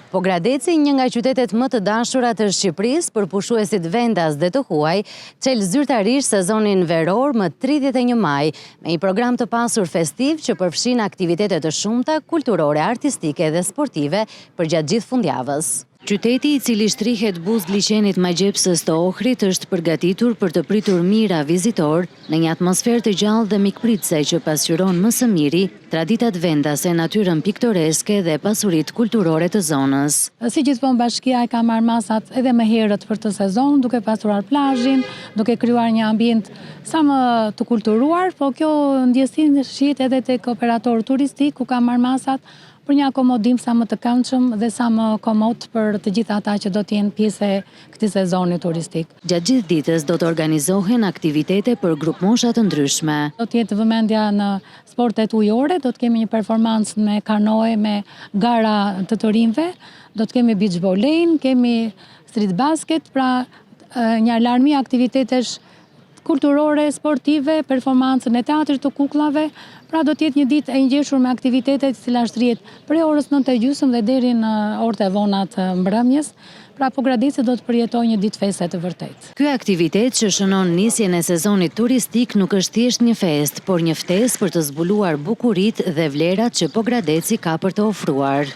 Pogradeci, një nga qytetet më të dashura të Shqipërisë për pushuesit vendas dhe të huaj, çel zyrtarisht sezonin veror më 31 maj, me një program të pasur festiv që përfshin aktivitete të shumta, kulturore, artistike dhe sportive për gjatë gjithë fundjavës. Qyteti, i cili shtrihet buzë liçenit magjepsës të Ohrit, është përgatitur për të pritur mira vizitor në një atmosferë të gjallë dhe mikpritëse që pasqyron më së miri traditat vendase, natyrën piktoreske dhe pasuritë kulturore të zonës. Si gjithmonë Bashkia ka marrë masat edhe më herët për të sezon, duke pasuruar plazhin, duke krijuar një ambient sa më të kulturuar, po kjo ndjesi shihet edhe tek operatorë turistik, ku ka marrë masat për një akomodim sa më të këndshëm dhe sa më komod për të gjithë ata që do të jenë pjesë e këtij sezoni turistik. Gjatë gjithë ditës do të organizohen aktivitete për grupmosha të ndryshme. Do të jetë vëmendja në sportet ujore, do të kemi një performancë me kanoe, me gara të rinjve, do të kemi beach volley, kemi street basket, pra një alarmi aktivitetesh kulturore, sportive, performancën e teatrit të kukullave, pra do të jetë një ditë e ngjeshur me aktivitete të cilat shtrihet prej orës 9:30 dhe deri në orët e vona të mbrëmjes. Pra Pogradeci do të përjetojë një ditë feste të vërtetë. Ky aktivitet që shënon nisjen e sezonit turistik nuk është thjesht një festë, por një ftesë për të zbuluar bukuritë dhe vlerat që Pogradeci ka për të ofruar.